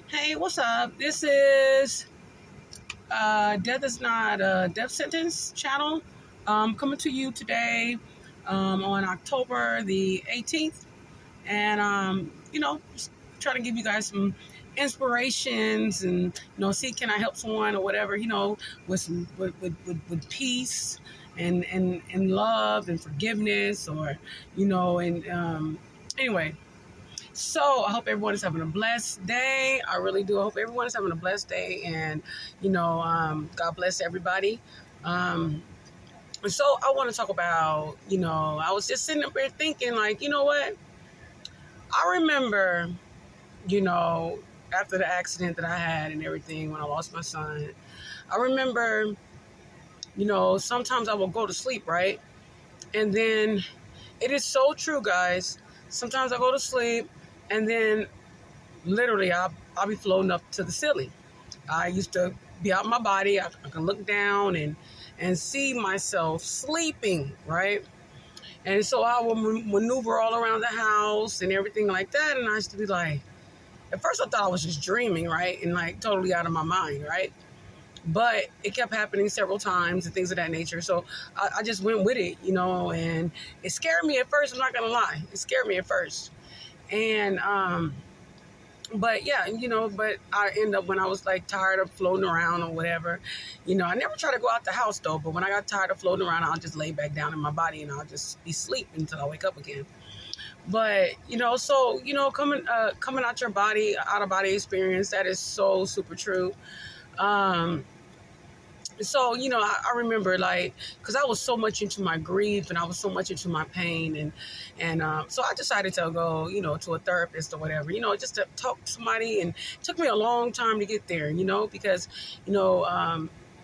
Hey, what's up? This is Death is Not a Death Sentence channel. Coming to you today on October the 18th. And, just trying to give you guys some inspirations and, see can I help someone or whatever, with some, with peace and love and forgiveness or, anyway. So I hope everyone is having a blessed day. I really do. I hope everyone is having a blessed day, and God bless everybody. Um, and so I want to talk about, I was just sitting up here thinking, like, you know what? I remember, you know, after the accident that I had and everything when I lost my son, I remember, sometimes I will go to sleep, right? And then it is so true, guys. Sometimes I go to sleep, and then literally I'll be floating up to the ceiling. I used to be out in my body. I can look down and see myself sleeping, right? And so I will maneuver all around the house and everything like that. And I used to be like, at first I thought I was just dreaming, right? And like totally out of my mind, right? But it kept happening several times and things of that nature. So I just went with it, and it scared me at first. I'm not going to lie. It scared me at first. And, but yeah, but I end up when I was like tired of floating around or whatever, I never try to go out the house though, but when I got tired of floating around, I'll just lay back down in my body and I'll just be asleep until I wake up again. But, so, coming out your body, out of body experience, that is so super true. Um, so I remember like because I was so much into my grief and I was so much into my pain and so I decided to go to a therapist or whatever just to talk to somebody, and it took me a long time to get there because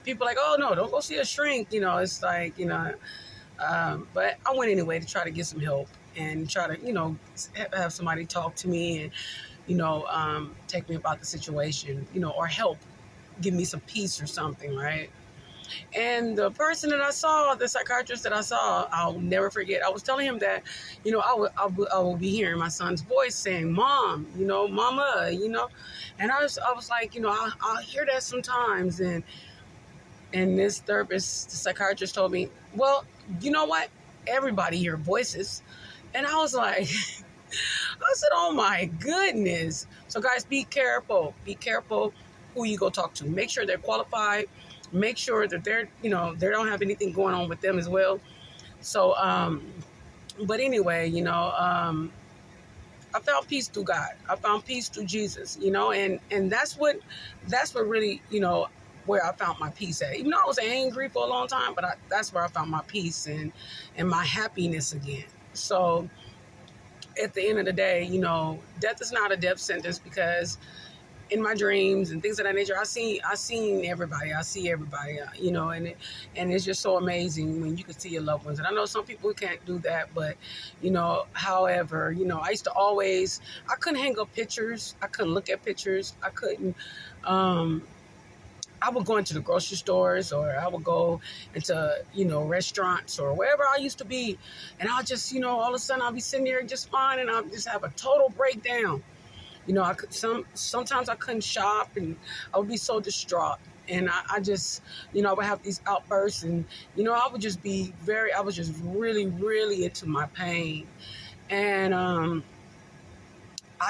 people are like, oh no, don't go see a shrink, it's like but I went anyway to try to get some help and try to have somebody talk to me and take me about the situation or help give me some peace or something, right? And the person that I saw, the psychiatrist that I saw, I'll never forget. I was telling him that, I will be hearing my son's voice saying, "Mom," "Mama," and I was like, I'll hear that sometimes. And this therapist, the psychiatrist, told me, "Well, you know what? Everybody hear voices," and I was like, I said, "Oh my goodness!" So guys, be careful. Be careful who you go talk to. Make sure they're qualified. Make sure that they don't have anything going on with them as well. So, but anyway, I found peace through God. I found peace through Jesus, and that's what really, where I found my peace at. Even though I was angry for a long time, but that's where I found my peace and my happiness again. So at the end of the day, death is not a death sentence because in my dreams and things of that nature, I seen everybody. I see everybody, and it's just so amazing when you can see your loved ones. And I know some people can't do that, but, however, I used to I couldn't hang up pictures. I couldn't look at pictures. I couldn't, I would go into the grocery stores or I would go into, restaurants or wherever I used to be. And I'll just, all of a sudden I'll be sitting there just fine and I'll just have a total breakdown. I could sometimes I couldn't shop and I would be so distraught. And I just, I would have these outbursts and, I was just really, really into my pain. And I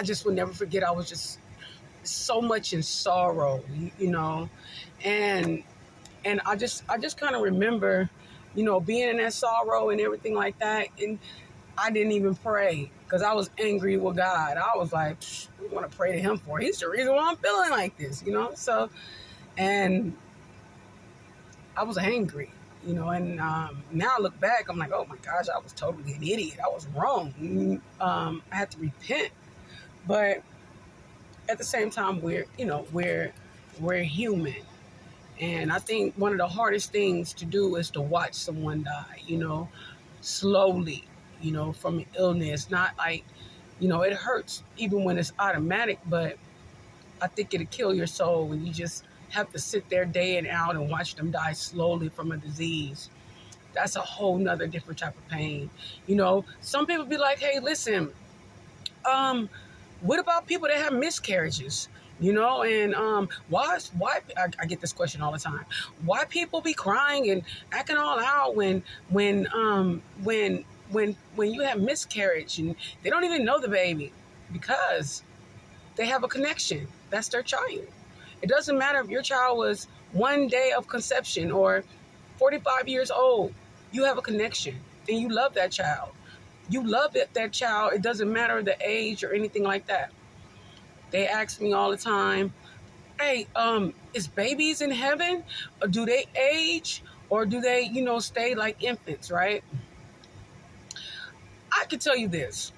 just would never forget, I was just so much in sorrow, and I just kind of remember, being in that sorrow and everything like that. And I didn't even pray because I was angry with God. I was like, I want to pray to him for. He's the reason why I'm feeling like this, So, and I was angry, and now I look back, I'm like, oh my gosh, I was totally an idiot. I was wrong. I had to repent. But at the same time, we're human. And I think one of the hardest things to do is to watch someone die, slowly, from an illness. Not like, it hurts even when it's automatic, but I think it'll kill your soul when you just have to sit there day and out and watch them die slowly from a disease. That's a whole nother different type of pain. Some people be like, hey, listen, what about people that have miscarriages? And why I get this question all the time. Why people be crying and acting all out when you have miscarriage and they don't even know the baby? Because they have a connection. That's their child. It doesn't matter if your child was 1 day of conception or 45 years old. You have a connection and you love that child. You love that child. It doesn't matter the age or anything like that. They ask me all the time, hey, is babies in heaven? Or do they age? Or do they, stay like infants, right? I can tell you this.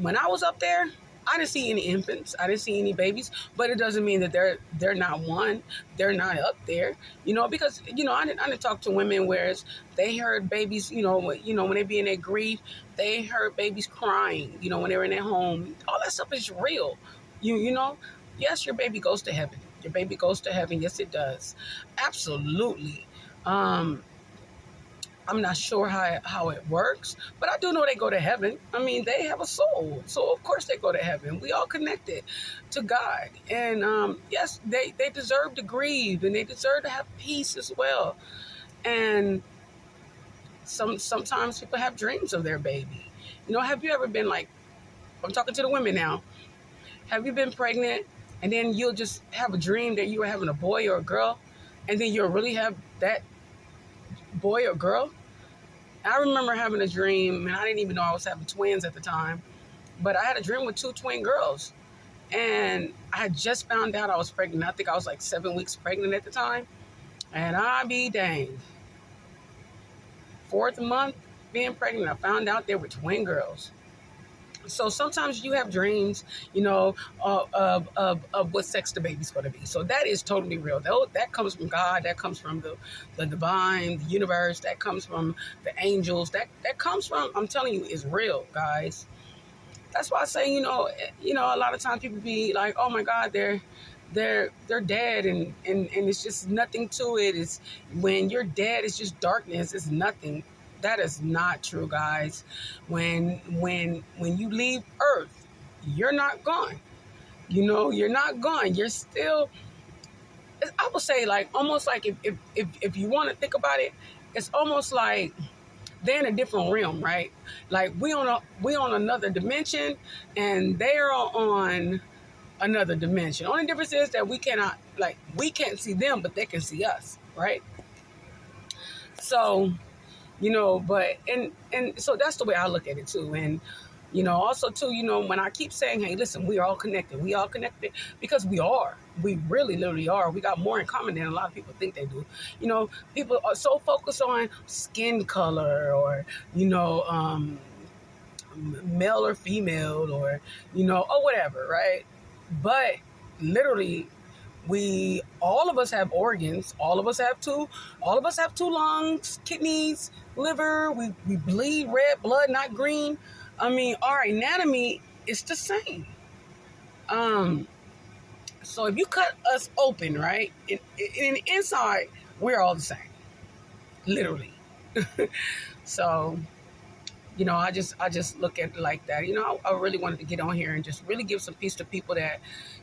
When I was up there, I didn't see any infants. I didn't see any babies, but it doesn't mean that they're not one. They're not up there, because I didn't talk to women where they heard babies, when they be in their grief, they heard babies crying, when they were in their home. All that stuff is real, Yes, your baby goes to heaven. Your baby goes to heaven. Yes, it does. Absolutely. I'm not sure how it works, but I do know they go to heaven. I mean, they have a soul. So, of course, they go to heaven. We all connected to God. And, yes, they deserve to grieve and they deserve to have peace as well. And sometimes people have dreams of their baby. Have you ever been like, I'm talking to the women now, have you been pregnant and then you'll just have a dream that you were having a boy or a girl and then you'll really have that boy or girl? I remember having a dream, and I didn't even know I was having twins at the time, but I had a dream with 2 twin girls, and I had just found out I was pregnant. I think I was like 7 weeks pregnant at the time, and I be danged. 4th month being pregnant, I found out they were twin girls. So sometimes you have dreams, of what sex the baby's going to be. So that is totally real. That comes from God. That comes from the divine, the universe. That comes from the angels. That comes from, I'm telling you, is real, guys. That's why I say, a lot of times people be like, oh my God, they're dead and it's just nothing to it. It's when you're dead, it's just darkness. It's nothing. That is not true, guys. When you leave Earth, you're not gone. You're not gone. You're still, I would say, like almost like if you want to think about it, it's almost like they're in a different realm, right? Like we on another dimension and they're on another dimension. Only difference is that we can't see them, but they can see us, right? So, but and so that's the way I look at it too. And also too, when I keep saying, hey, listen, we all connected because we really literally are. We got more in common than a lot of people think they do. People are so focused on skin color or male or female or or whatever, right? But literally, all of us have organs. All of us have two lungs, kidneys, liver. We bleed red blood, not green. I mean, our anatomy is the same. So if you cut us open, right, in the inside, we're all the same, literally. So, I just look at it like that. I really wanted to get on here and just really give some peace to people that,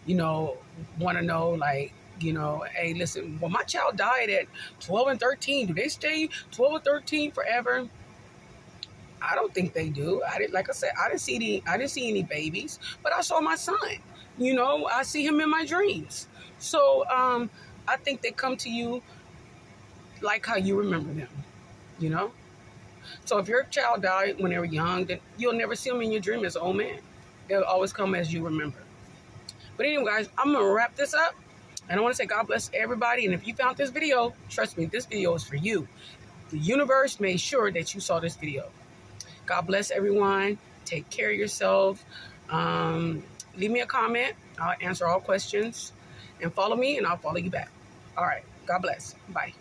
want to know, like, hey, listen, well, my child died at 12 and 13. Do they stay 12 or 13 forever? I don't think they do. Like I said, I didn't see any babies, but I saw my son. I see him in my dreams. So I think they come to you like how you remember them. So if your child died when they were young, then you'll never see them in your dream as an old man. They'll always come as you remember. But anyway, guys, I'm going to wrap this up. And I want to say God bless everybody. And if you found this video, trust me, this video is for you. The universe made sure that you saw this video. God bless everyone. Take care of yourself. Leave me a comment. I'll answer all questions. And follow me, and I'll follow you back. All right. God bless. Bye.